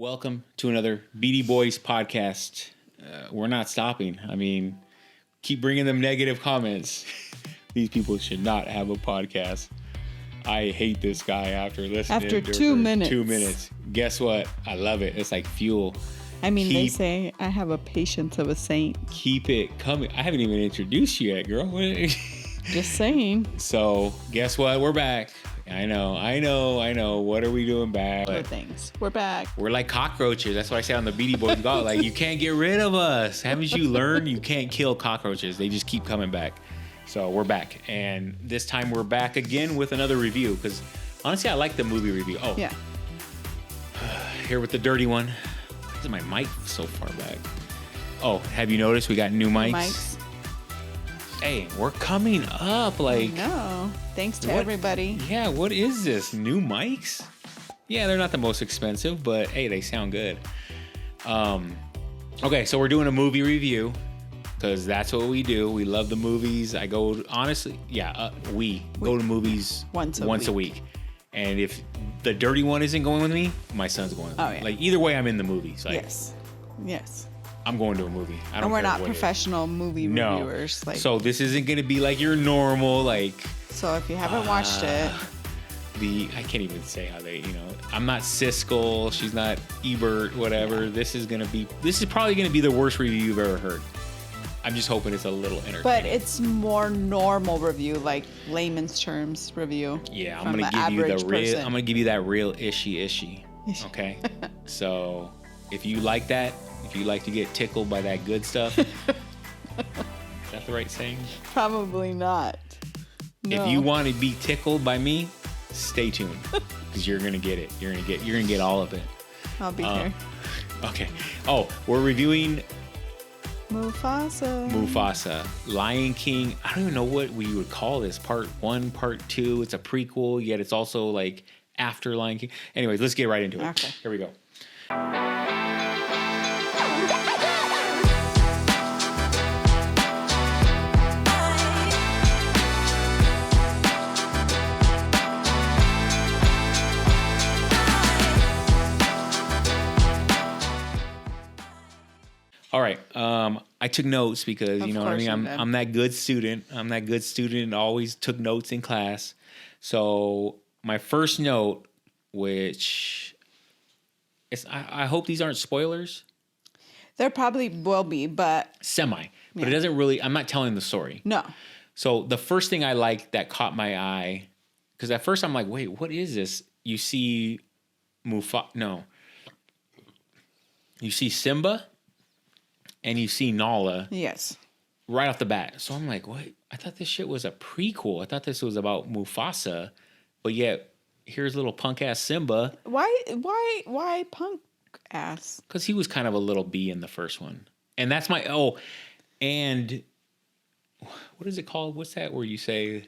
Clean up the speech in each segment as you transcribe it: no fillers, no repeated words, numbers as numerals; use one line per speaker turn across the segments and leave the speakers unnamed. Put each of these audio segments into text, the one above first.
Welcome to another BD Boys podcast. We're not stopping. I mean, keep bringing them negative comments. These people should not have a podcast. I hate this guy after listening
after
to
2 minutes.
2 minutes. Guess what? I love it. It's like fuel.
I mean, they say I have a patience of a saint.
Keep it coming. I haven't even introduced you yet, girl.
Just saying.
So, guess what? We're back. I know. What are we doing back?
Other things. We're back.
We're like cockroaches. That's what I say on the BD Boys. God, like, you can't get rid of us. Haven't you learned? You can't kill cockroaches. They just keep coming back. So we're back. And this time we're back again with another review. Because honestly, I like the movie review. Oh.
Yeah.
Here with the dirty one. Why is my mic so far back? Oh, have you noticed we got new mics? Hey, we're coming up. Like,
no. Thanks to everybody.
Yeah, what is this? New mics? Yeah, they're not the most expensive, but hey, they sound good. Okay, so we're doing a movie review because that's what we do. We love the movies. We go to movies once a week. And if the dirty one isn't going with me, my son's going with me.
Yeah.
Like, either way, I'm in the movies. Like,
Yes.
I'm going to a movie.
And we're not professional movie reviewers. Like,
so this isn't going to be like your normal, like...
So if you haven't watched it...
I can't even say how they, I'm not Siskel, she's not Ebert, whatever. Yeah. This is probably going to be the worst review you've ever heard. I'm just hoping it's a little entertaining.
But it's more normal review, like layman's terms review.
Yeah, I'm going to give you the real, I'm going to give you that real ishy. Okay? So if you like that, if you like to get tickled by that good stuff, is that the right saying?
Probably not. No.
If you want to be tickled by me, stay tuned because you're gonna get it. You're gonna get all of it.
I'll be here.
Okay. Oh, we're reviewing
Mufasa.
Lion King. I don't even know what we would call this. Part 1, Part 2. It's a prequel, yet it's also like after Lion King. Anyways, let's get right into it.
Okay.
Here we go. All right. I took notes because, you know what I mean? I'm that good student. Always took notes in class. So my first note, which is, I hope these aren't spoilers.
There probably will be, but...
Semi. But it doesn't really... I'm not telling the story.
No.
So the first thing I liked that caught my eye, because at first I'm like, wait, what is this? You see Mufasa... No. You see Simba... And you see Nala.
Yes.
Right off the bat. So I'm like, what? I thought this shit was a prequel. I thought this was about Mufasa. But yet, here's little punk ass Simba.
Why punk ass?
Because he was kind of a little B in the first one. And that's my... and what is it called? What's that where you say...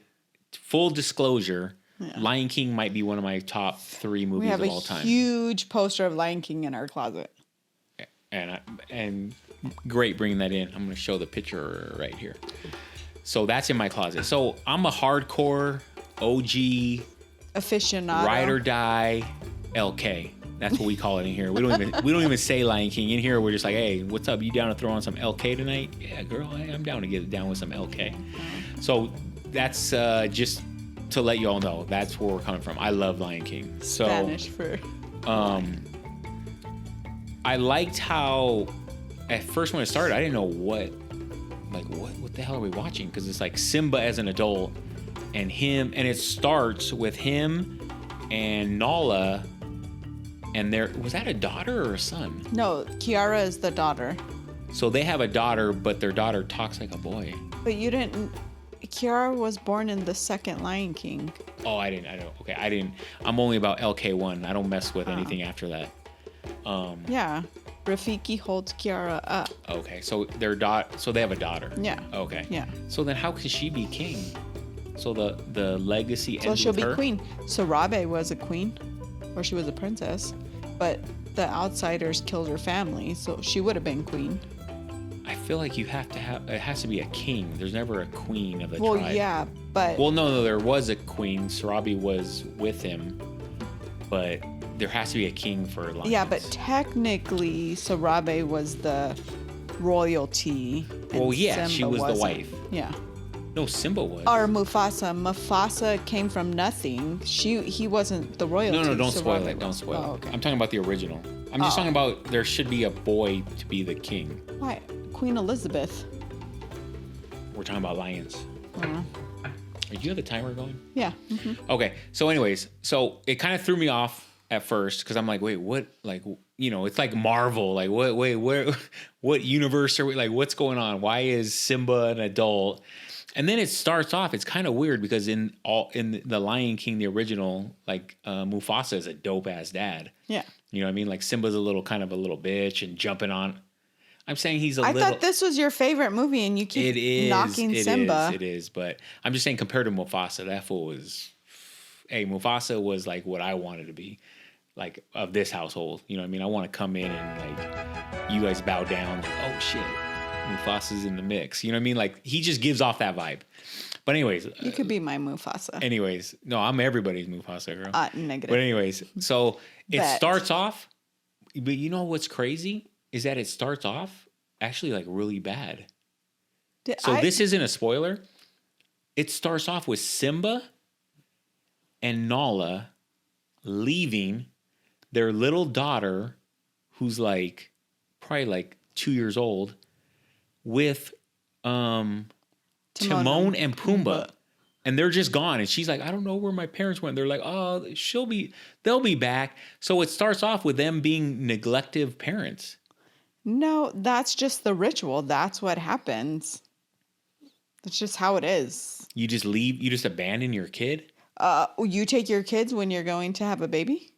Full disclosure, Lion King might be one of my top 3 movies of all time.
We have a huge poster of Lion King in our closet.
And great bringing that in. I'm going to show the picture right here. So that's in my closet. So I'm a hardcore OG
aficionado,
ride or die LK. That's what we call it in here. We don't even say Lion King in here. We're just like, hey, what's up? You down to throw on some LK tonight? Yeah, girl, I'm down to get down with some LK. So that's just to let you all know. That's where we're coming from. I love Lion King. So
Spanish for.
I liked how at first when it started, I didn't know what the hell are we watching? Because it's like Simba as an adult and him, and it starts with him and Nala, and was that a daughter or a son?
No, Kiara is the daughter.
So they have a daughter, but their daughter talks like a boy.
But you didn't. Kiara was born in the second Lion King.
Oh, I didn't. Okay, I didn't. I'm only about LK1. I don't mess with anything after that.
Rafiki holds Kiara up.
Okay, so so they have a daughter.
Yeah.
Okay.
Yeah.
So then how can she be king? So the legacy ends with her?
So she'll be queen. So Rabe was a queen, or she was a princess, but the outsiders killed her family, so she would have been queen.
I feel like it has to be a king. There's never a queen of the tribe.
Well, yeah, but...
Well, no, there was a queen. Sarabi was with him, but there has to be a king for lions.
Yeah, but technically, Sarabe was the royalty. And
Well, yeah, she
Simba
was the
wasn't.
wife.
Yeah.
No, Simba was.
Or Mufasa. Mufasa came from nothing. He wasn't the royalty.
No, don't spoil
Sarabe
it. Don't
was.
spoil it.
Oh, okay.
I'm talking about the original. I'm just talking about there should be a boy to be the king.
Why? Queen Elizabeth.
We're talking about lions. Do you have the timer going?
Yeah. Mm-hmm.
Okay. So anyways, so it kind of threw me off at first because I'm like, wait, what? Like, you know, it's like Marvel. Like, what universe are we? Like, what's going on? Why is Simba an adult? And then it starts off. It's kind of weird because in the Lion King, the original, like Mufasa is a dope ass dad.
Yeah.
You know what I mean? Like Simba's a little bitch and jumping on. I'm saying he's a
I
little.
thought this was your favorite movie, and you keep knocking Simba.
It is. But I'm just saying, compared to Mufasa, that fool was. Hey, Mufasa was like what I wanted to be, like of this household. You know what I mean? I want to come in and like you guys bow down. Like, oh shit, Mufasa's in the mix. You know what I mean? Like he just gives off that vibe. But anyways,
You could be my Mufasa.
anyways, no, I'm everybody's Mufasa, girl.
Negative.
But anyways, so it
Bet.
starts off. But you know what's crazy is that it starts off actually like really bad. So this isn't a spoiler. It starts off with Simba and Nala leaving their little daughter, who's like probably like 2 years old, with Timon and Pumbaa. And they're just gone. And she's like, I don't know where my parents went. They're like, oh, they'll be back. So it starts off with them being neglective parents.
No, that's just the ritual. That's what happens. That's just how it is.
You just leave, you just abandon your kid?
You take your kids when you're going to have a baby?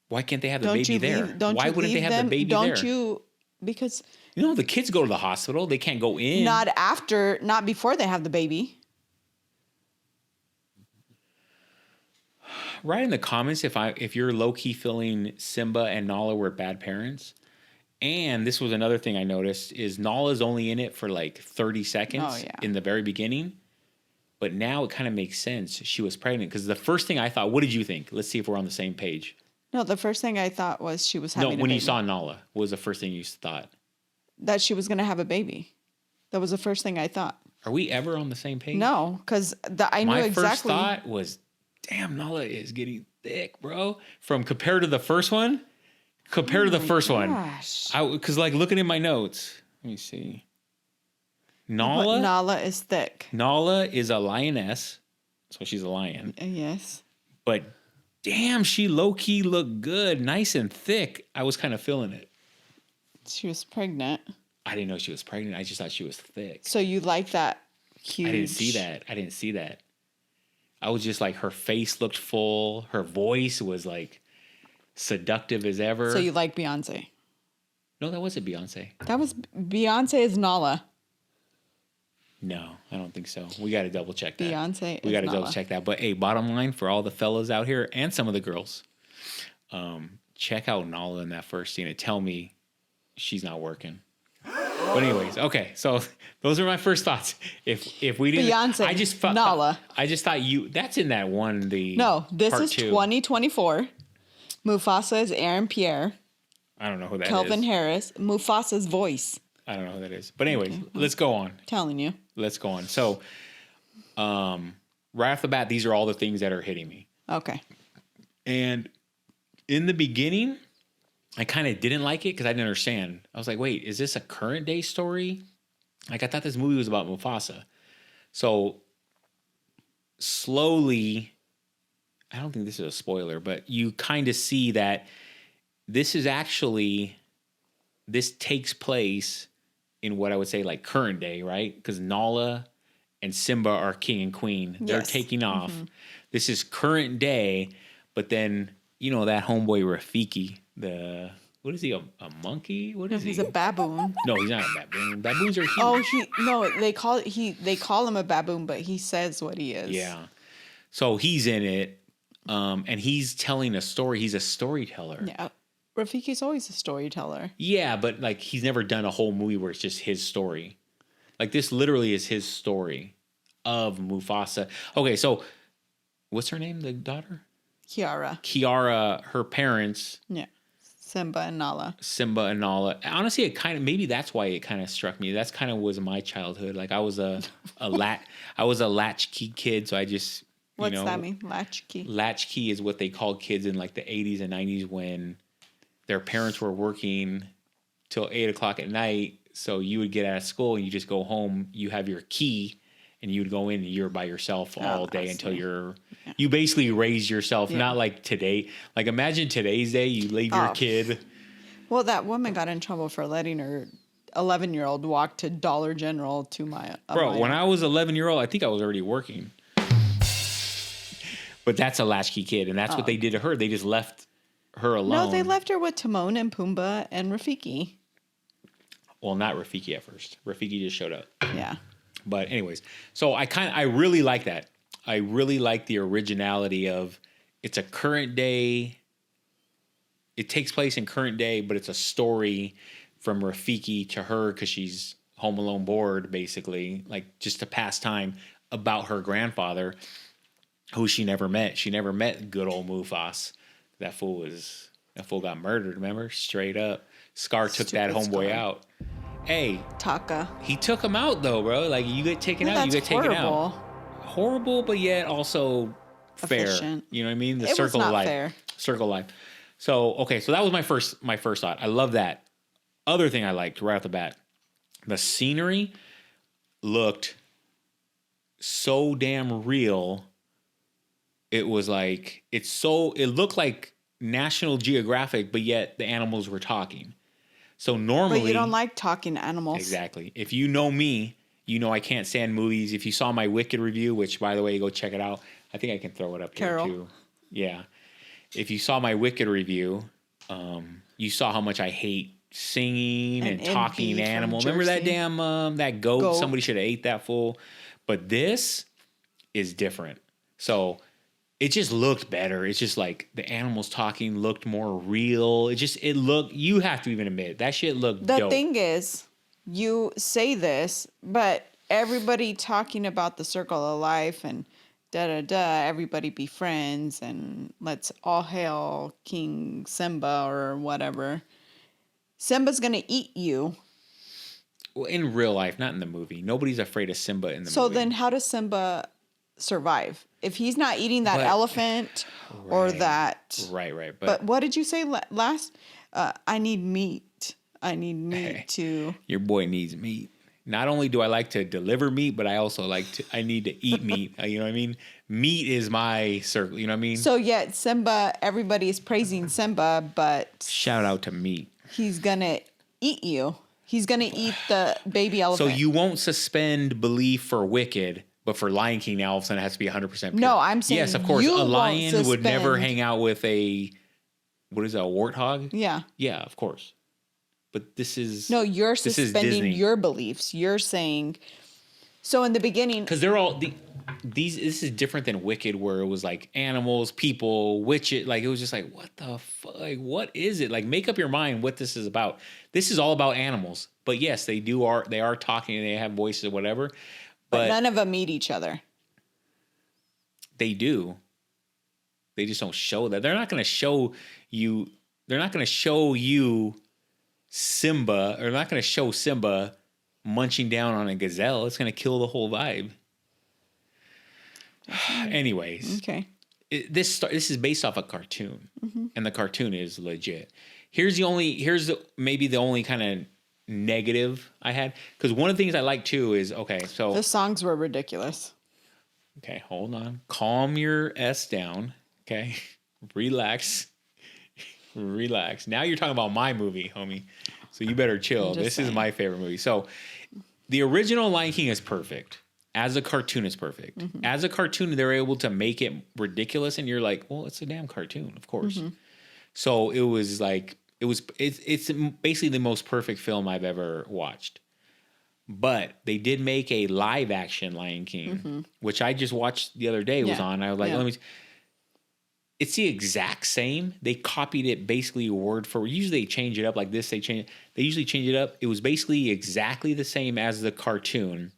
Why can't they have the baby there? Why wouldn't they have the baby there?
Don't you, because...
You know, the kids go to the hospital. They can't go in.
Not before they have the baby.
Write in the comments if you're low-key feeling Simba and Nala were bad parents. And this was another thing I noticed is Nala's only in it for like 30 seconds in the very beginning. But now it kind of makes sense. She was pregnant because the first thing I thought, what did you think? Let's see if we're on the same page.
No, the first thing I thought was she was having a baby.
No, when you saw Nala, what was the first thing you thought?
That she was going to have a baby. That was the first thing I thought.
Are we ever on the same page?
No, because I knew exactly.
My first thought was, damn, Nala is getting thick, bro. From compared to the first one, because like looking at my notes, let me see.
Nala is thick.
Nala is a lioness, so she's a lion.
Yes.
But damn, she low key looked good, nice and thick. I was kind of feeling it.
She was pregnant.
I didn't know she was pregnant. I just thought she was thick.
So you like that huge...
I didn't see that. I was just like, her face looked full. Her voice was like seductive as ever.
So you like Beyonce?
No, that wasn't Beyonce.
Beyonce is Nala.
No, I don't think so. We got to double check that.
Beyonce
We got to double check that. But hey, bottom line for all the fellas out here and some of the girls, check out Nala in that first scene and tell me she's not working. But anyways, okay. So those are my first thoughts. If we didn't,
Beyonce, Nala.
I just thought that's in that one.
No, this is
2.
2024. Mufasa is Aaron Pierre.
I don't know who that is.
Kelvin Harris. Mufasa's voice.
I don't know who that is. But anyways, let's go on.
Telling you.
Let's go on. So, right off the bat, these are all the things that are hitting me.
Okay.
And in the beginning, I kind of didn't like it because I didn't understand. I was like, wait, is this a current day story? Like, I thought this movie was about Mufasa. So, slowly, I don't think this is a spoiler, but you kind of see that this takes place in what I would say like current day, right? Because Nala and Simba are king and queen. They're taking off. Mm-hmm. This is current day, but then, you know, that homeboy Rafiki, what is he, a monkey? What is he?
He's a baboon.
No, he's not a baboon. Baboons are huge.
They call him a baboon, but he says what he is.
Yeah. So he's in it, and he's telling a story. He's a storyteller.
Yeah. Rafiki's always a storyteller.
Yeah, but like he's never done a whole movie where it's just his story. Like this literally is his story of Mufasa. Okay, so what's her name? The daughter?
Kiara,
her parents.
Yeah. Simba and Nala.
Honestly, it kind of, maybe that's why it kind of struck me. That's kind of was my childhood. Like I was a latchkey kid, so I just
What's that mean? Latchkey.
Latchkey is what they called kids in like the 80s and 90s when their parents were working till 8:00 at night. So you would get out of school and you just go home. You have your key. And you would go in and you're by yourself all day until you basically raise yourself. Not like today. Like imagine today's day, you leave your kid.
Well, that woman got in trouble for letting her 11-year-old walk to Dollar General 2 miles.
Bro, when I was 11-year-old, I think I was already working. But that's a latchkey kid. And that's what they did to her. They just left her alone.
No, they left her with Timon and Pumbaa and Rafiki.
Well, not Rafiki at first. Rafiki just showed up.
Yeah.
But anyways, so I really like that. I really like the originality of it's a current day. It takes place in current day, but it's a story from Rafiki to her because she's home alone bored, basically, like just to pass time about her grandfather, who she never met. She never met good old Mufasa. That fool got murdered. Remember, straight up. Scar took that homeboy out. Hey,
Taka.
He took him out though, bro. Like you get taken out, you get taken out. Horrible, but yet also fair.
Efficient.
You know what I mean? The
It
circle
was not
of life.
fair.
Circle of life. So okay, so that was my first thought. I love that. Other thing I liked right off the bat, the scenery looked so damn real. It was like it looked like National Geographic, but yet the animals were talking. So normally,
but you don't like talking animals.
Exactly. If you know me, you know I can't stand movies. If you saw my Wicked review, which by the way, go check it out. I think I can throw it up here too. Yeah. If you saw my Wicked review, you saw how much I hate singing and talking animals. Remember that damn that goat? Somebody should have ate that fool. But this is different. So it just looked better. It's just like the animals talking looked more real. You have to even admit that shit looked dope.
The thing is, you say this, but everybody talking about the circle of life and everybody be friends and let's all hail King Simba or whatever. Simba's going to eat you.
Well, in real life, not in the movie. Nobody's afraid of Simba in the movie.
So then how does Simba survive? If he's not eating that elephant or that...
Right.
But what did you say last? I need meat. I need meat to...
Your boy needs meat. Not only do I like to deliver meat, but I also I need to eat meat. You know what I mean? Meat is my circle. You know what I mean?
So yet Simba, everybody is praising Simba, but...
Shout out to meat.
He's going to eat you. He's going to eat the baby elephant.
So you won't suspend belief for Wicked, but for Lion King, now all of a sudden it has to be 100% pure.
No, I'm saying
yes, of course.
You
a lion
won't
would never
suspend.
hang out with a warthog?
Yeah.
Yeah, of course. But this is...
No, you're
this
suspending
is
your beliefs. You're saying... So in the beginning...
Because they're all... This is different than Wicked, where it was like animals, people, witches. Like, it was just like, what the fuck? Like, what is it? Like, make up your mind what this is about. This is all about animals. But yes, they are talking and they have voices or whatever.
But none of them meet each other.
They do. They just don't show that. They're not going to show you... They're not going to show you Simba, or not going to show Simba munching down on a gazelle. It's going to kill the whole vibe. Anyways,
okay.
This is based off a cartoon, and the cartoon is legit. Maybe the only kind of negative I had, because one of the things I like too is so
the songs were ridiculous.
Okay, hold on, calm your S down. Okay, relax. Now you're talking about my movie, homie. So you better chill. This is my favorite movie. So the original Lion King is perfect. As a cartoon, it's perfect. Mm-hmm. As a cartoon, they're able to make it ridiculous, and you're like, well, it's a damn cartoon, of course. Mm-hmm. So it was like, it's basically the most perfect film I've ever watched. But they did make a live action Lion King, which I just watched the other day. It was on. I was like, it's the exact same. They copied it basically word for word. Usually they change it up like this. They usually change it up. It was basically exactly the same as the cartoon.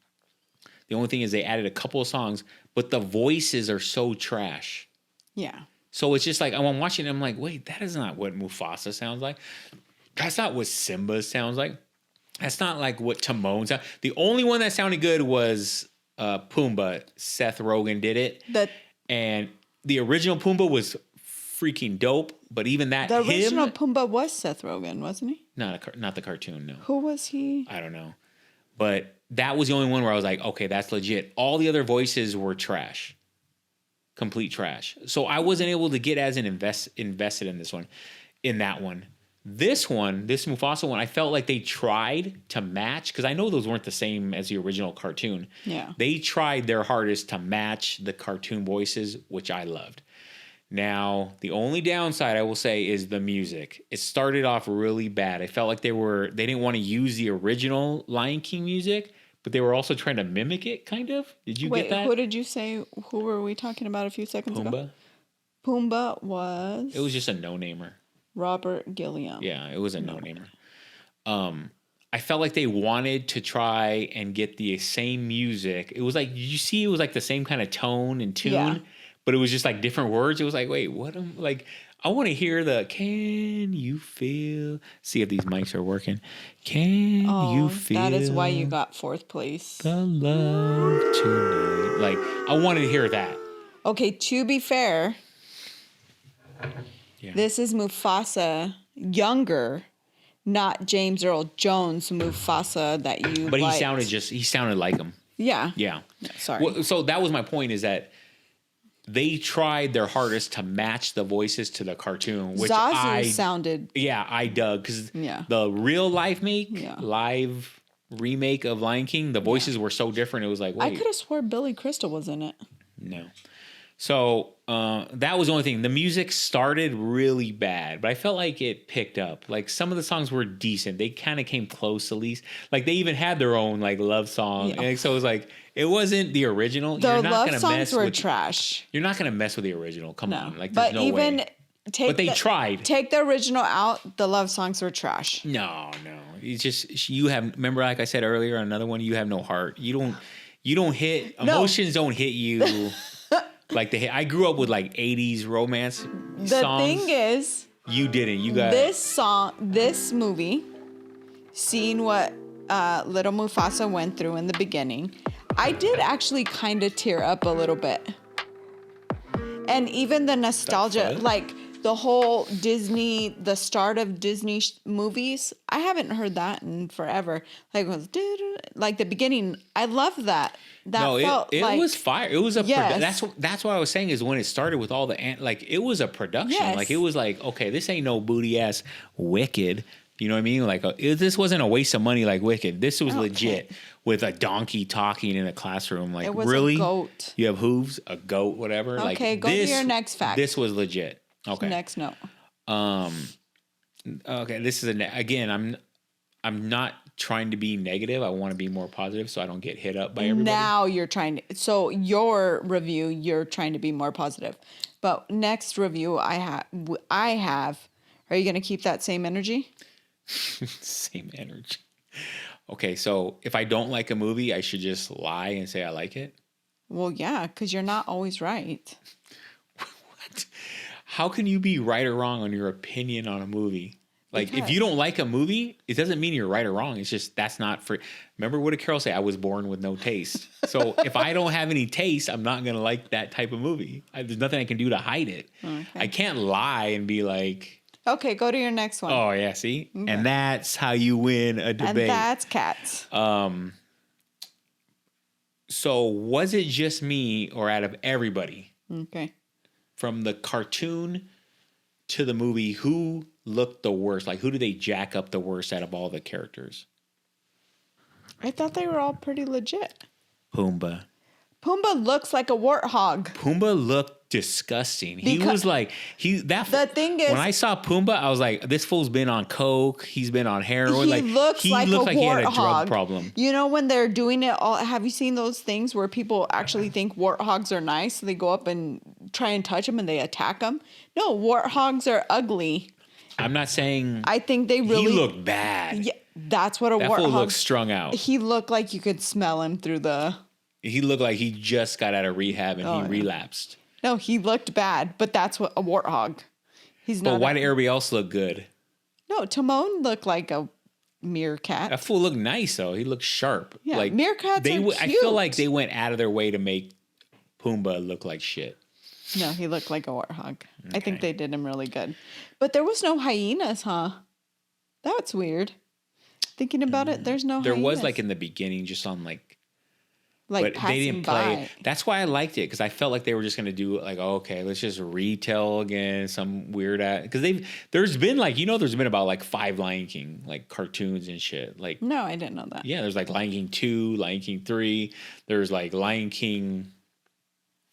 The only thing is they added a couple of songs, but the voices are so trash.
Yeah.
So it's just like I'm watching it, I'm like, wait, that is not what Mufasa sounds like. That's not what Simba sounds like. That's not like what Timon sounds. The only one that sounded good was Pumbaa. Seth Rogen did it. And the original Pumbaa was freaking dope. But even that,
the original Pumbaa was Seth Rogen, wasn't he?
Not the cartoon, no.
Who was he?
I don't know. But that was the only one where I was like, okay, that's legit. All the other voices were trash. Complete trash. So I wasn't able to get as invested in this one, in that one. This Mufasa one, I felt like they tried to match, because I know those weren't the same as the original cartoon.
Yeah.
They tried their hardest to match the cartoon voices, which I loved. Now, the only downside I will say is the music. It started off really bad. I felt like they didn't want to use the original Lion King music, but they were also trying to mimic it, kind of. Did you get that?
Who did you say? Who were we talking about a few seconds ago? Pumbaa was...
It was just a no-namer.
Robert Gilliam.
Yeah, it was a no-namer. I felt like they wanted to try and get the same music. It was like, you see, it was like the same kind of tone and tune, but it was just like different words. It was like, wait, what? I want to hear the, can you feel? See if these mics are working. Can you feel?
That is why you got 4th place.
The love tonight. Like, I wanted to hear that.
Okay, to be fair, this is Mufasa younger, not James Earl Jones Mufasa that you
But
liked.
he sounded like him.
Yeah.
Yeah.
Sorry.
Well, so that was my point, is that they tried their hardest to match the voices to the cartoon, which
Zazu sounded...
Yeah, I dug, because the real live remake of Lion King, the voices were so different. It was like, wait.
I could have swore Billy Crystal was in it.
No. So that was the only thing. The music started really bad, but I felt like it picked up. Like, some of the songs were decent. They kind of came close, at least. Like, they even had their own like love song, and so it was like, it wasn't the original.
The love songs were trash.
You're not gonna mess with the original. Come on, like,
but
there's no
even
way. But they tried.
Take the original out. The love songs were trash.
No. It's just, you have. Remember, like I said earlier, another one. You have no heart. You don't hit emotions. Don't hit you. Like I grew up with like 80s romance songs.
The thing is,
you didn't. You got
this movie, seeing what little Mufasa went through in the beginning, I did actually kind of tear up a little bit. And even the nostalgia, like the whole Disney, the start of Disney movies, I haven't heard that in forever. Like, it was like the beginning. I love that.
It was fire. It was that's what I was saying, is when it started with all it was a production.
Yes.
Like, it was like, okay, this ain't no booty ass Wicked. You know what I mean? Like, this wasn't a waste of money like Wicked. This was legit, with a donkey talking in a classroom. Like,
it was
really?
A goat.
You have hooves, a goat, whatever.
Okay, go to your next fact.
This was legit. Okay.
Next note.
Okay, this is again, I'm not trying to be negative. I want to be more positive, so I don't get hit up by everybody.
Now you're trying to. So your review, you're trying to be more positive. But next review I have. Are you going to keep that same energy?
Same energy. Okay, so if I don't like a movie, I should just lie and say I like it?
Well, yeah, because you're not always right.
What? How can you be right or wrong on your opinion on a movie? Like, if you don't like a movie, it doesn't mean you're right or wrong. It's just, that's not for... Remember, what did Carol say? I was born with no taste. So if I don't have any taste, I'm not going to like that type of movie. There's nothing I can do to hide it. Okay. I can't lie and be like...
Okay, go to your next one.
Oh, yeah, see? Okay. And that's how you win a debate.
And that's Cats.
So was it just me, or out of everybody?
Okay.
From the cartoon to the movie, who looked the worst? Like, who did they jack up the worst out of all the characters?
I thought they were all pretty legit.
Pumbaa.
Pumbaa looks like a warthog.
Pumbaa looked disgusting. He was like,
the thing is,
when I saw Pumbaa, I was like, this fool's been on coke. He's been on heroin.
He looks like a warthog.
He had a drug problem.
You know, when they're doing it all, have you seen those things where people actually think warthogs are nice? So they go up and try and touch them and they attack them. No, warthogs are ugly.
I'm not saying.
I think they really.
He looked bad.
Yeah, that's what a warthog.
That fool looked strung out.
He looked like you could smell him through the.
He looked like he just got out of rehab and he relapsed.
No, he looked bad, but that's what a warthog. He's not.
But why did everybody else look good?
No, Timon looked like a meerkat.
That fool looked nice though. He looked sharp.
Yeah,
like
meerkats are
I feel
cute.
like they went out of their way to make Pumbaa look like shit.
No, he looked like a warthog. I think
Okay.
they did him really good. But there was no hyenas, huh? That's weird. Thinking about it, there's no
There
hyenas.
was like in the beginning, just on like but
passing
they didn't play.
by.
That's why I liked it because I felt like they were just gonna do like, oh, okay, let's just retell again some weird because there's been like there's been about like 5 Lion King like cartoons and shit like
No, I didn't know that.
yeah, there's like Lion King 2, Lion King 3, there's like Lion King.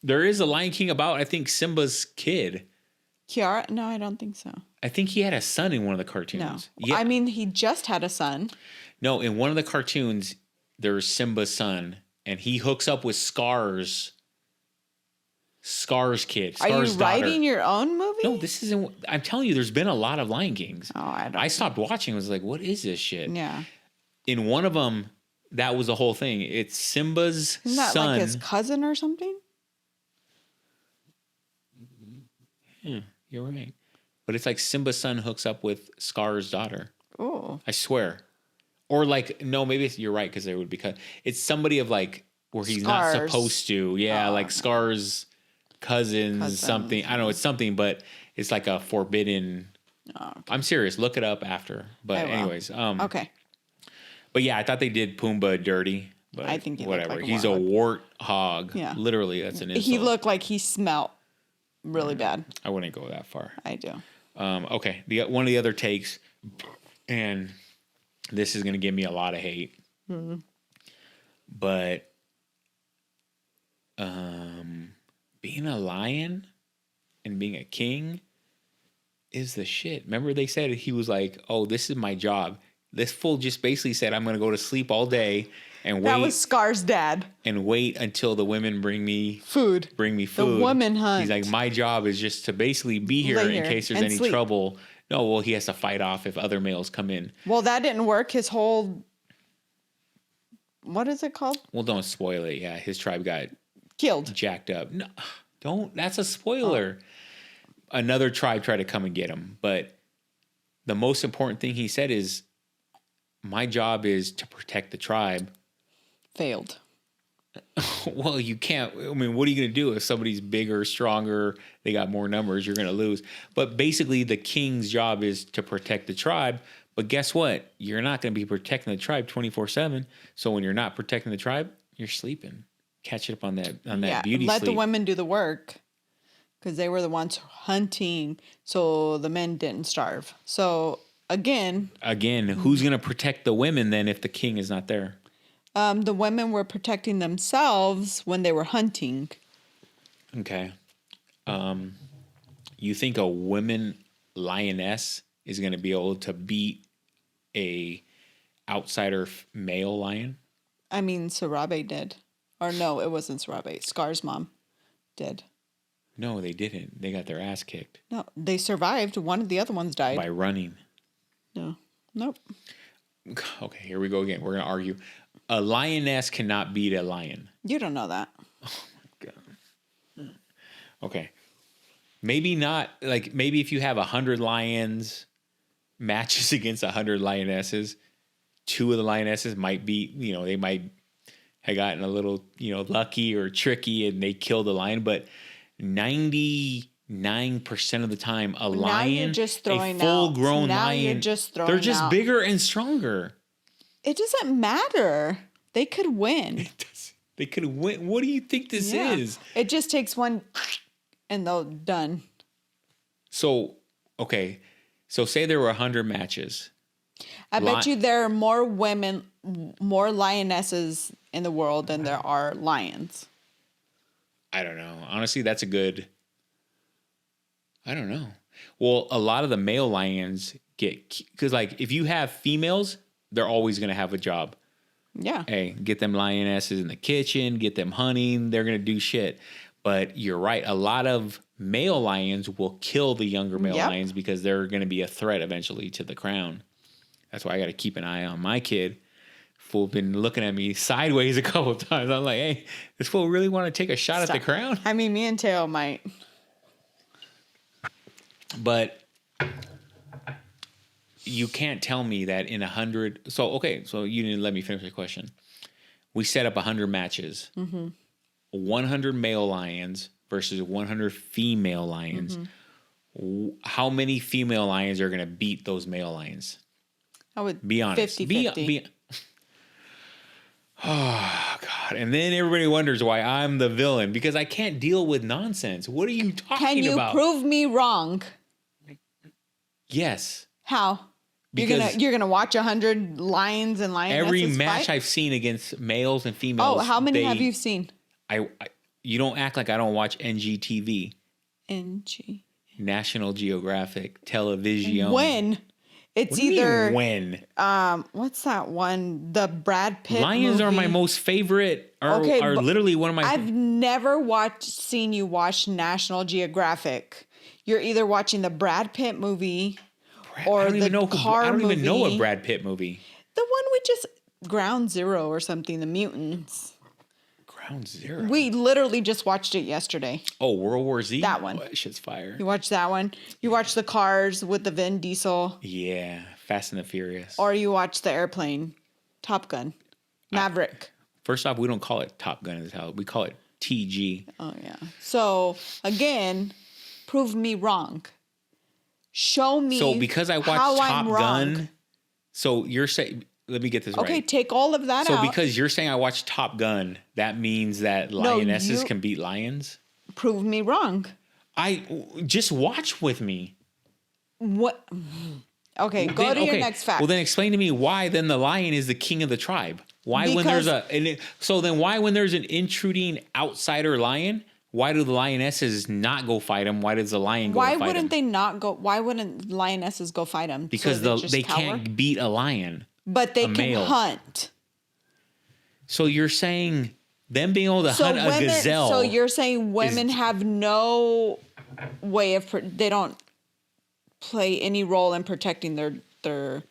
There is a Lion King about I think Simba's kid.
Kiara? No, I don't think so.
I think he had a son in one of the cartoons.
No.
Yeah.
I mean, he just had a son.
No, in one of the cartoons, there's Simba's son, and he hooks up with Scar's kid.
Are you
Scar's daughter.
writing your own movie?
No, this isn't. I'm telling you, there's been a lot of Lion Kings.
Oh, I don't.
I stopped watching. I was like, what is this shit?
Yeah.
In one of them, that was the whole thing. It's Simba's
Isn't that
son.
like his cousin or something?
Yeah, you're right. But it's like Simba's son hooks up with Scar's daughter.
Oh.
I swear. Or like, no, maybe you're right because there would be it's somebody of like where he's not
Scar's.
supposed to. Yeah,
Oh,
like
okay.
Scar's cousins, something. I don't know. It's something, but it's like a forbidden.
Oh, okay.
I'm serious. Look it up after. But
I will.
anyways,
Okay.
But yeah, I thought they did Pumbaa dirty. But
I think he looked
whatever.
like a
He's a warthog.
Yeah.
Literally, that's an insult.
He looked like he smelled really bad.
I wouldn't go that far.
I do.
Okay. One of the other takes, and this is going to give me a lot of hate, but being a lion and being a king is the shit. Remember they said he was like, oh, this is my job. This fool just basically said, I'm going to go to sleep all day and
That was Scar's dad.
wait until the women bring me
Food.
food.
The woman hunt.
He's like, my job is just to basically be here
Lay
in
here
case there's
and
any
sleep.
trouble. No, well, he has to fight off if other males come in.
Well, that didn't work. His whole. What is it called?
Well, don't spoil it. Yeah, his tribe got
Killed.
jacked up. No, don't. That's a spoiler. Another tribe tried to come and get him. But the most important thing he said is, my job is to protect the tribe.
Failed.
Well, you can't. I mean, what are you going to do if somebody's bigger, stronger, they got more numbers? You're going to lose. But basically, the king's job is to protect the tribe. But guess what? You're not going to be protecting the tribe 24/7. So when you're not protecting the tribe, you're sleeping. Catch up on that beauty
let
sleep.
the women do the work because they were the ones hunting, so the men didn't starve. So again,
Who's going to protect the women then if the king is not there?
the women were protecting themselves when they were hunting.
Okay. You think a woman lioness is going to be able to beat a outsider male lion?
I mean, Sarabe did. Or no, it wasn't Sarabe. Scar's mom did.
No, they didn't. They got their ass kicked
No, they survived. One of the other ones died.
by running.
No. Nope.
Okay, here we go again. We're going to argue. A lioness cannot beat a lion.
You don't know that.
God. Okay. Maybe not. Like, maybe if you have 100 lions matches against 100 lionesses, 2 of the lionesses might be, they might have gotten a little, lucky or tricky and they killed the lion. But 99% of the time, a lion,
you're just throwing
a full-grown
now
lion,
you're just throwing
they're just
out.
bigger and stronger.
It doesn't matter. They could win.
They could win. What do you think this
Yeah.
is?
It just takes one and they're done.
So, okay. So say there were 100 matches.
I bet you there are more women, more lionesses in the world than there are lions.
I don't know. Honestly, that's a good... I don't know. Well, a lot of the male lions get... Because, like, if you have females, they're always going to have a job.
Yeah.
Hey, get them lionesses in the kitchen, get them hunting. They're going to do shit. But you're right. A lot of male lions will kill the younger male
Yep.
lions because they're going to be a threat eventually to the crown. That's why I got to keep an eye on my kid Fool been looking at me sideways a couple of times. I'm like, hey, this fool really want to take a shot at the crown?
I mean, me and Teo might.
But you can't tell me that in 100. So, okay, so you didn't let me finish the question. We set up 100 matches. 100 male lions versus 100 female lions. How many female lions are going to beat those male lions?
I would
be honest.
50-50.
Oh, God. And then everybody wonders why I'm the villain because I can't deal with nonsense. What are you talking about?
Can you prove me wrong?
Yes.
How?
Because
you're gonna watch 100 lions and lionesses
every match
fight?
I've seen against males and females.
Oh, how many have you seen?
You don't act like I don't watch NGTV.
NG.
National Geographic Television.
When? It's
What do you
either
mean when.
What's that one? The Brad Pitt
Lions
movie.
are my most favorite. Are literally one of my.
I've never seen you watch National Geographic. You're either watching the Brad Pitt movie or
I don't even know a
movie.
Brad Pitt movie.
The one with just Ground Zero or something. The mutants.
Ground Zero.
We literally just watched it yesterday.
Oh, World War Z.
That one.
Oh, that shit's fire.
You watched that one. You watched the Cars with the Vin Diesel.
Yeah, Fast and the Furious.
Or you watched the airplane, Top Gun, Maverick.
First off, we don't call it Top Gun in this house. We call it TG.
Oh yeah. So again, prove me wrong. Show me.
So because I watched Top Gun, so you're saying. Let me get this right.
Okay, take all of that out.
So because you're saying I watched Top Gun, that means that lionesses can beat lions?
Prove me wrong.
Just watch with me.
What? Okay, go to your next fact.
Well, then explain to me why then the lion is the king of the tribe. Why when there's an intruding outsider lion, why do the lionesses not go fight him? Why does the lion go fight him?
Why wouldn't they not go? Why wouldn't lionesses go fight him?
Because they can't beat a lion.
But they can hunt. So
you're saying them being able to hunt a gazelle.
So you're saying women have no way of they don't play any role in protecting their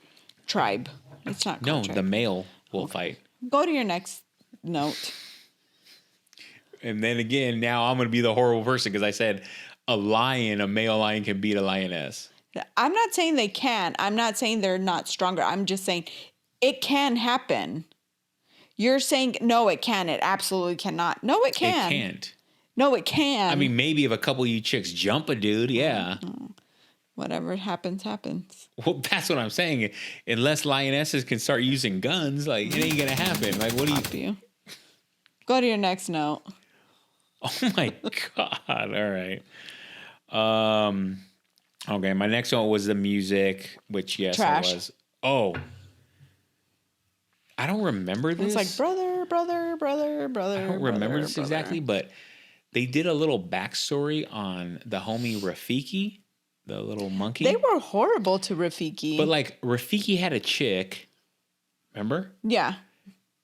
tribe. It's not
no.
tribe.
The male will fight.
Go to your next note.
And then again, now I'm going to be the horrible person because I said a male lion can beat a lioness.
I'm not saying they can. I'm not saying they're not stronger. I'm just saying it can happen. You're saying, no, it can. It absolutely cannot. No, it can.
It can't.
No, it can.
I mean, maybe if a couple of you chicks jump a dude, yeah.
Whatever happens, happens.
Well, that's what I'm saying. Unless lionesses can start using guns, like, it ain't going to happen. Like, what do you...
Go to your next note.
Oh, my God. All right. Okay, my next one was the music, which, yes,
Trash.
I was. Oh. I don't remember this.
It's like brother.
I don't remember this exactly, but they did a little backstory on the homie Rafiki, the little monkey.
They were horrible to Rafiki.
But, like, Rafiki had a chick, remember?
Yeah.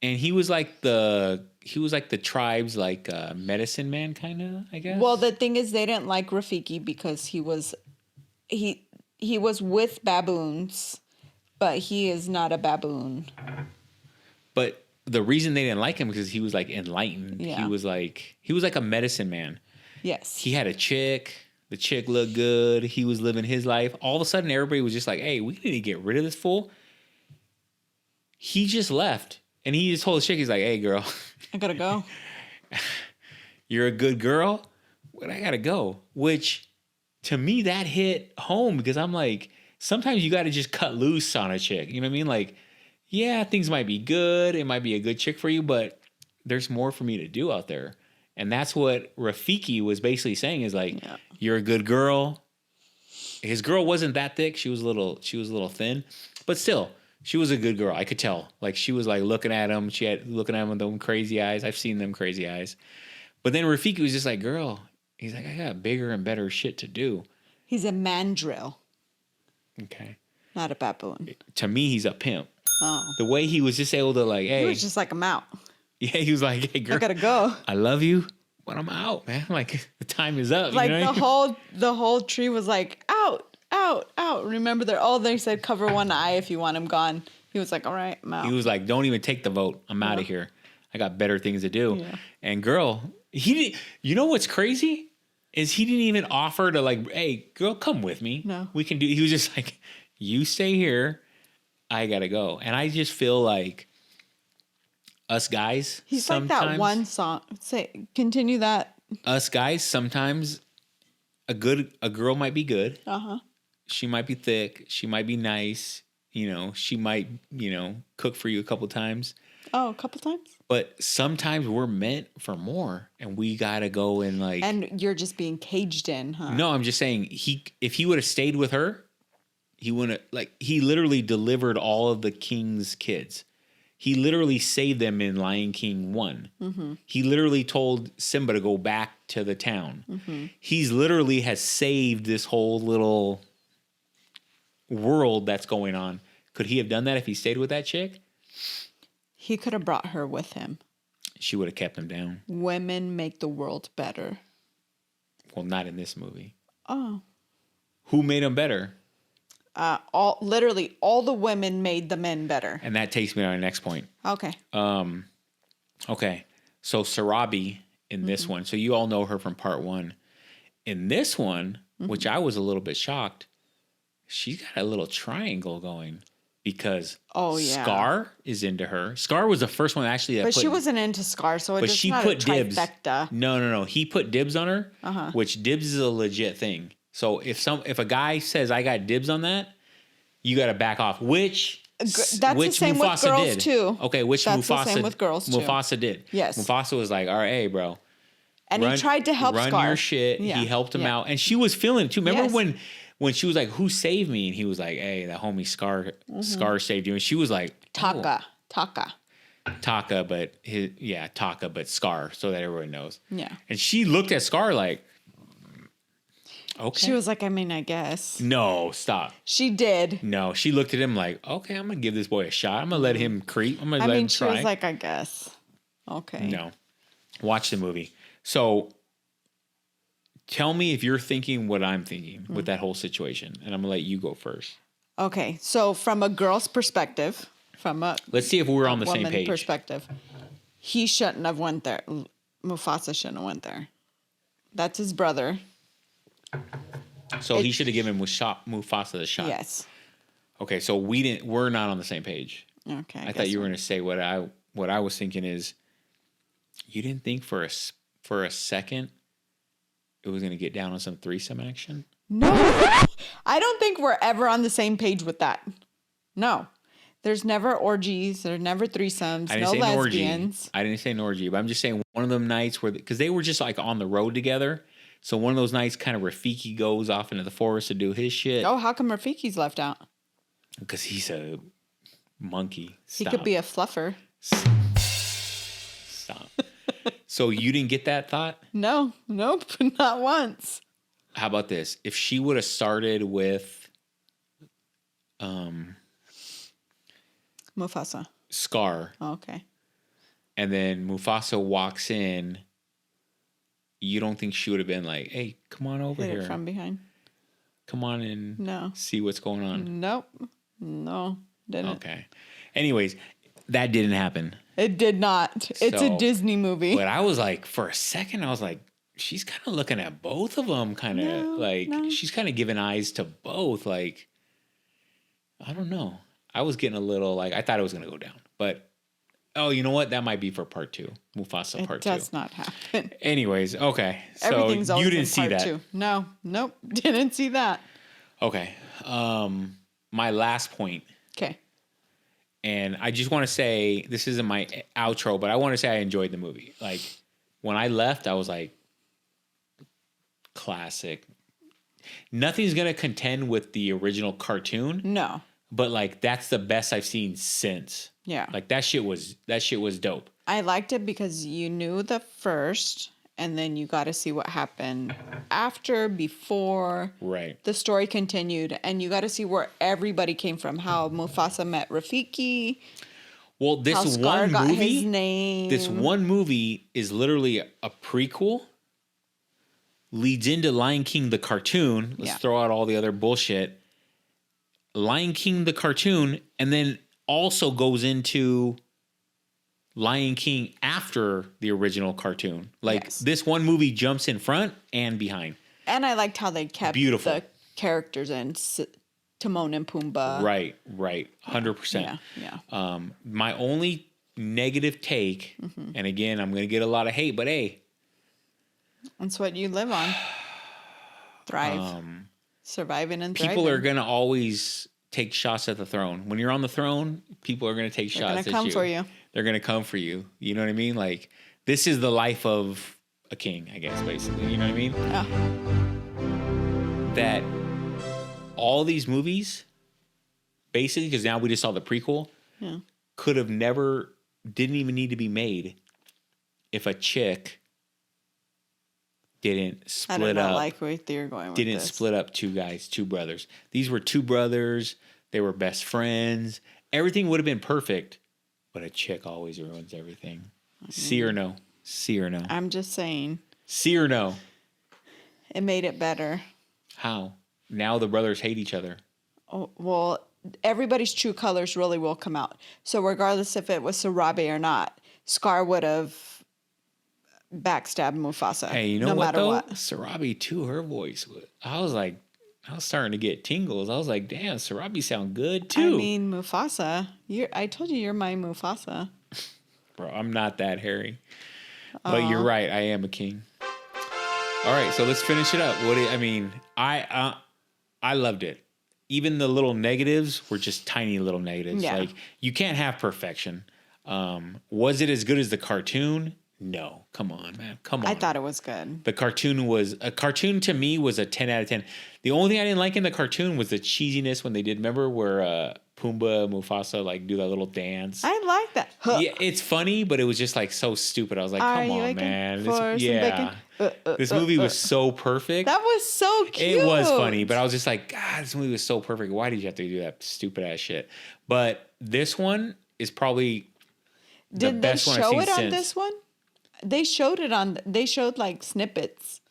And he was like the tribe's, like, medicine man, kind of, I guess.
Well, the thing is, they didn't like Rafiki because he was with baboons, but he is not a baboon.
But the reason they didn't like him because he was like enlightened.
Yeah.
He was like a medicine man.
Yes.
He had a chick. The chick looked good. He was living his life. All of a sudden, everybody was just like, "Hey, we need to get rid of this fool." He just left, and he just told the chick, "He's like, hey, girl,
I gotta go.
You're a good girl, but I gotta go." Which, to me, that hit home because I'm like, sometimes you got to just cut loose on a chick. You know what I mean? Like, yeah, things might be good. It might be a good chick for you, but there's more for me to do out there. And that's what Rafiki was basically saying is like, You're a good girl. His girl wasn't that thick. She was a little thin, but still, she was a good girl. I could tell. Like, she was like looking at him. She had looking at him with them crazy eyes. I've seen them crazy eyes. But then Rafiki was just like, girl, he's like, I got bigger and better shit to do.
He's a mandrill.
Okay.
Not a baboon.
To me, he's a pimp.
Oh.
The way he was just able to like, hey.
He was just like, I'm out.
Yeah, he was like, hey, girl.
I gotta go.
I love you, but I'm out, man. Like, the time is up.
Like,
you know
the whole tree was like, out. Remember, they said cover one eye if you want him gone. He was like, all right, I'm out.
He was like, don't even take the vote. I'm out of here. I got better things to do. Yeah. And girl, he didn't. You know what's crazy is he didn't even offer to like, hey, girl, come with me.
No,
we can do. He was just like, you stay here. I gotta go. And I just feel like us guys.
He's like that one song. Continue that.
Us guys, sometimes a girl might be good. She might be thick. She might be nice. You know, she might, cook for you a couple times.
Oh, a couple times?
But sometimes we're meant for more and we got to go and like.
And you're just being caged in, huh?
No, I'm just saying if he would have stayed with her, he wouldn't he literally delivered all of the king's kids. He literally saved them in Lion King 1. Mm-hmm. He literally told Simba to go back to the town. Mm-hmm. He's literally has saved this whole little world that's going on. Could he have done that if he stayed with that chick?
He could have brought her with him.
She would have kept him down.
Women make the world better.
Well, not in this movie.
Oh.
Who made him better?
Literally all the women made the men better.
And that takes me to our next point.
Okay.
Okay. So Sarabi in this one. So you all know her from part 1. In this one, which I was a little bit shocked, she's got a little triangle going because Scar is into her. Scar was the first one actually that
she wasn't into Scar, so it's just not a trifecta.
No. He put dibs on her, which dibs is a legit thing. So if a guy says I got dibs on that, you got to back off. Which
that's the same
Mufasa
with girls
did.
Too.
Okay, which
that's
Mufasa?
The same with girls too.
Mufasa did.
Yes.
Mufasa was like, all right, hey, bro.
And he tried to help
Scar. Run your shit. Yeah. He helped him out, and she was feeling it too. Remember when she was like, "Who saved me?" and he was like, "Hey, that homie Scar saved you," and she was like,
Taka,
but Scar, so that everyone knows.
Yeah.
And she looked at Scar like. Okay.
She was like, I mean, I guess.
No, stop.
She did.
No, she looked at him like, okay, I'm going to give this boy a shot. I'm going to let him creep. I'm going to let him try.
She was like, I guess. Okay.
No. Watch the movie. So tell me if you're thinking what I'm thinking with that whole situation. And I'm going to let you go first.
Okay. So from a girl's perspective,
let's see if we're on the same page.
Perspective, he shouldn't have went there. Mufasa shouldn't have went there. That's his brother.
So he should have given Mufasa the shot.
Yes.
Okay, so we're not on the same page.
Okay.
I thought you were going to say what I was thinking is you didn't think for a second it was going to get down on some threesome action?
No. I don't think we're ever on the same page with that. No. There's never orgies, there's never threesomes, no lesbians.
I didn't say an orgy, but I'm just saying one of them nights because they were just like on the road together. So one of those nights, kind of Rafiki goes off into the forest to do his shit.
Oh, how come Rafiki's left out?
Because he's a monkey.
Stop. He could be a fluffer.
Stop. So you didn't get that thought?
No, nope, not once.
How about this? If she would have started with
Mufasa.
Scar.
Oh, okay.
And then Mufasa walks in. You don't think she would have been like, hey, come on over here.
From behind.
Come on and see what's going on.
Nope. No, didn't.
Okay. Anyways, that didn't happen.
It did not. It's a Disney movie.
But I was like, for a second, I was like, she's kind of looking at both of them, kind of she's kind of giving eyes to both. Like, I don't know. I was getting a little I thought it was going to go down. But, oh, you know what? That might be for part 2. Mufasa part 2.
It does not happen.
Anyways, okay. So
everything's always
you didn't see that.
2. No, nope. Didn't see that.
Okay. My last point.
Okay.
And I just want to say, this isn't my outro, but I want to say I enjoyed the movie. Like, when I left, I was like, classic. Nothing's going to contend with the original cartoon.
No.
But, like, that's the best I've seen since.
Yeah.
Like, that shit was dope.
I liked it because you knew the first, and then you got to see what happened after, before.
Right.
The story continued, and you got to see where everybody came from. How Mufasa met Rafiki.
Well,
this how Scar
one
got
movie,
his name.
This one movie is literally a prequel. Leads into Lion King the cartoon. Let's throw out all the other bullshit. Lion King the cartoon, and then also goes into Lion King after the original cartoon. Like this one movie jumps in front and behind.
And I liked how they kept the characters in Timon and Pumbaa.
Right. 100%.
Yeah.
My only negative take, and again, I'm going to get a lot of hate, but hey.
That's what you live on. Thrive. Surviving and thriving.
People are going to always take shots at the throne. When you're on the throne, people are going to take shots at you.
They're going to come for you.
They're going to come for you. You know what I mean? Like, this is the life of a king, I guess, basically. You know what I mean?
Yeah.
That all these movies, basically, because now we just saw the prequel, could have never, didn't even need to be made if a chick didn't split up.
Like where you're going with
didn't split up two brothers. These were two brothers. They were best friends. Everything would have been perfect, but a chick always ruins everything. See or no? See or no?
I'm just saying.
See or no?
It made it better.
How? Now the brothers hate each other.
Oh, well, everybody's true colors really will come out. So regardless if it was Sarabi or not, Scar would have backstabbed Mufasa.
Hey, you know what though? Sarabi too, her voice. I was starting to get tingles. I was like, damn, Sarabi sound good too.
I mean, Mufasa. I told you you're my Mufasa.
Bro, I'm not that hairy. But you're right. I am a king. All right, so let's finish it up. I loved it. Even the little negatives were just tiny little negatives.
Yeah.
Like, you can't have perfection. Was it as good as the cartoon? No. Come on, man. Come on.
I thought it was good.
The cartoon to me was a 10 out of 10. The only thing I didn't like in the cartoon was the cheesiness when they did, remember where Pumbaa, Mufasa, like do that little dance.
I like that. Huh.
Yeah, it's funny, but it was just like so stupid. I was like, come on, man. This movie was so perfect.
That was so cute.
It was funny, but I was just like, God, this movie was so perfect. Why did you have to do that stupid ass shit? But this one is probably the best one I've seen since. Did they show it on this one?
They showed like snippets.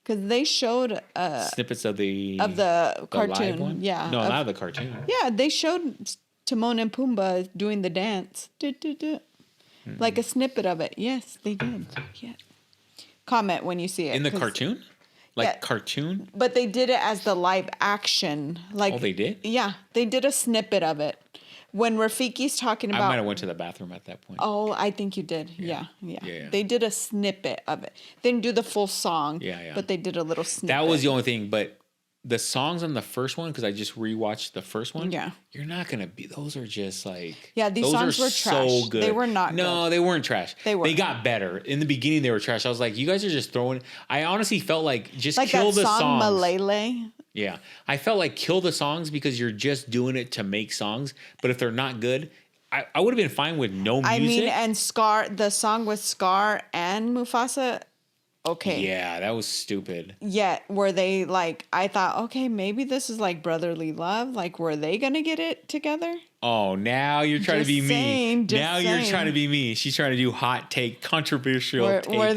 Because they showed
snippets of the
cartoon.
Live one?
Yeah.
No, not of the cartoon.
Yeah, they showed Timon and Pumbaa doing the dance. Like a snippet of it. Yes, they did. Yeah. Comment when you see it.
In the cartoon? Cartoon?
But they did it as the live action. Like,
oh, they did?
Yeah, they did a snippet of it. When Rafiki's talking about...
I might have went to the bathroom at that point.
Oh, I think you did. Yeah. They did a snippet of it. They didn't do the full song. Yeah. But they did a little snippet.
That was the only thing. But the songs on the first one, because I just rewatched the first one.
Yeah.
You're not going to be... Those are just like...
Yeah, these songs were trash.
So good.
They were not good.
No, they weren't trash.
They were.
They got better. In the beginning, they were trash. I was like, you guys are just throwing... I honestly felt like just
like
kill the songs.
Like that song, Malele.
Yeah. I felt like kill the songs because you're just doing it to make songs. But if they're not good... I would have been fine with no music.
I mean, and Scar, the song with Scar and Mufasa, okay.
Yeah, that was stupid.
Yeah, were they like, I thought, okay, maybe this is like brotherly love. Like, were they going to get it together?
Oh, now you're trying to be me. Now you're trying to be me. She's trying to do hot take, controversial takes.
Were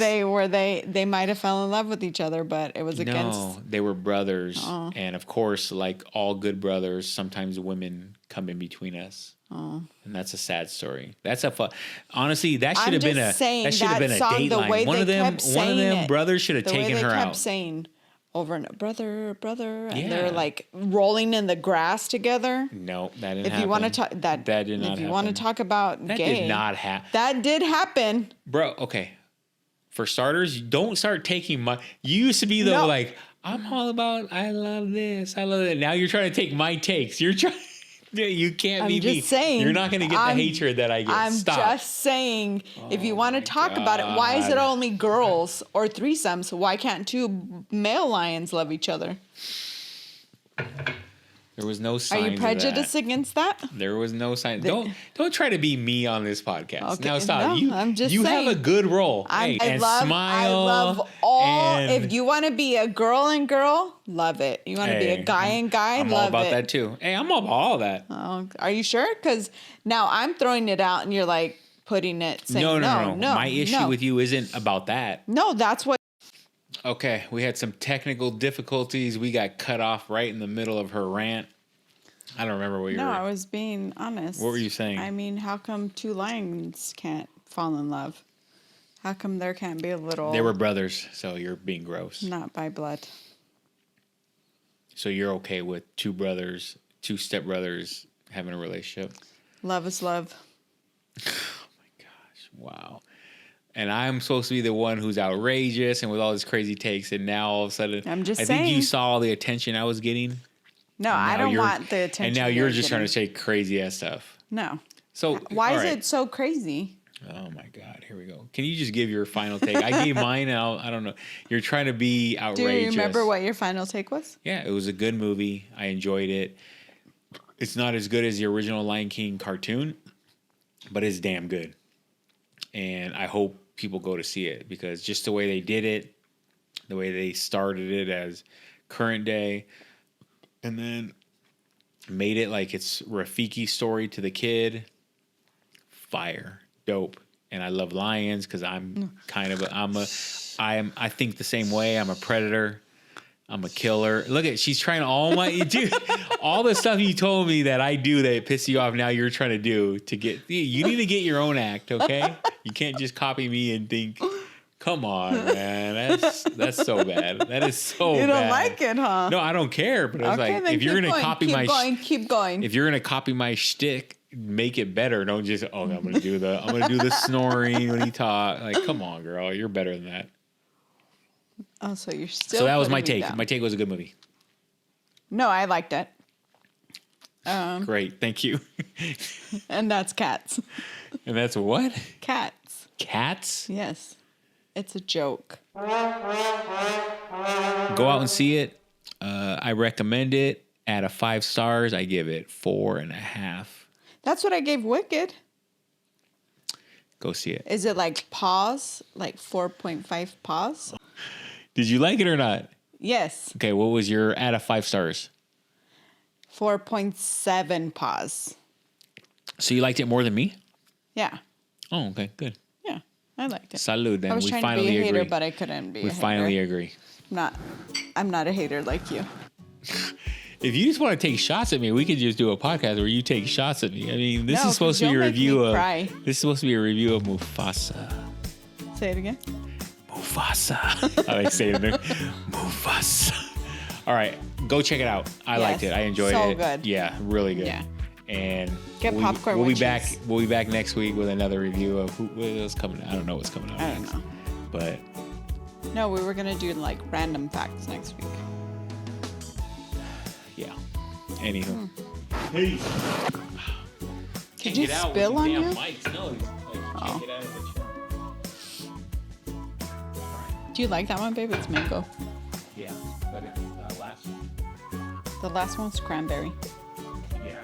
they might have fell in love with each other, but it was against.
No, they were brothers. Oh. And of course, like all good brothers, sometimes women come in between us. Oh. And that's a sad story. That's a fun. Honestly, that should have been a dateline. One of them brothers should have taken her out.
Kept saying over and brother, and they're like rolling in the grass together.
No, that didn't happen.
If you want to talk that did not happen. If you want to talk about
that
gay,
did not happen.
That did happen,
bro. Okay, for starters, don't start taking my. You used to be like I'm all about. I love this. I love it. Now you're trying to take my takes. You're trying. You can't be me.
Saying,
you're not going to get the hatred that I get.
I'm just saying, if you want to talk about it, why is it only girls or threesomes? Why can't two male lions love each other?
There was no sign.
Are you prejudiced against that?
There was no sign. Don't try to be me on this podcast. Okay. Now stop.
No, I'm just saying.
Have a good role.
I love all. If you want to be a girl and girl, love it. You want to be a guy and guy,
I'm
love it.
all about that too. Hey, I'm all about all that.
Oh, are you sure? Because now I'm throwing it out and you're like putting it. Saying, no.
My issue with you isn't about that.
No, that's what.
Okay, we had some technical difficulties. We got cut off right in the middle of her rant. I don't remember what you
No,
were.
I was being honest.
What were you saying?
I mean, how come two lions can't fall in love? How come there can't be a little...
They were brothers, so you're being gross.
Not by blood.
So you're okay with two stepbrothers having a relationship?
Love is love.
Oh my gosh. Wow. And I'm supposed to be the one who's outrageous and with all these crazy takes, and now all of a sudden...
I'm just
I
saying.
think you saw all the attention I was getting.
No, I don't want the attention.
And now you're just trying to say crazy ass stuff.
No.
So
why is it so crazy?
Oh my God, here we go. Can you just give your final take? I gave mine out. I don't know. You're trying to be outrageous.
Do you remember what your final take was?
Yeah, it was a good movie. I enjoyed it. It's not as good as the original Lion King cartoon, but it's damn good. And I hope people go to see it because just the way they did it, the way they started it as current day, and then made it like it's Rafiki's story to the kid. Fire. Dope. And I love lions because I'm kind of I think the same way. I'm a predator. I'm a killer. Look at, she's trying dude, all the stuff you told me that I do that pisses you off. Now you're trying to do to get, you need to get your own act. Okay. You can't just copy me and think, come on, man. That's so bad. That is so bad.
You don't like it, huh?
No, I don't care. But I was like, if you're going to copy
keep going.
If you're going to copy my shtick, make it better. Don't just, I'm going to do the snoring when he talks. Like, come on, girl. You're better than that.
Oh, so you're still.
So that was my take.
Down.
My take was a good movie.
No, I liked it.
Great. Thank you.
And that's Cats.
And that's what?
Cats.
Cats?
Yes. It's a joke.
Go out and see it. I recommend it. Out of 5 stars, I give it 4.5.
That's what I gave Wicked.
Go see it.
Is it like pause? Like 4.5 pause?
Did you like it or not?
Yes.
Okay, what was your out of 5 stars?
4.7 pause.
So you liked it more than me?
Yeah.
Oh, okay, good.
Yeah, I liked it.
Salud, then.
I was
We
trying
finally
to be a hater,
agree.
but I couldn't be a
We
hater.
finally agree.
I'm not a hater like you.
If you just want to take shots at me, we could just do a podcast where you take shots at me. I mean, this
No,
is supposed to be a
you'll make
review
me
of.
cry.
This is supposed to be a review of Mufasa.
Say it again.
Mufasa. I like saying it there. Mufasa. All right, go check it out. I liked it. I enjoyed
so
it.
good.
Yeah, really good.
Yeah.
And
Get popcorn
We'll
with
be back.
cheese.
We'll be back next week with another review of what else coming out. I don't know what's coming out.
I don't
next.
know.
But
No, we were going to do like random facts next week.
yeah. Anywho.
Did you spill on you?
Mics. No, can't get out of the chair.
Do you like that one, babe? It's mango.
Yeah, but it's last one.
The last one's cranberry.
Yeah.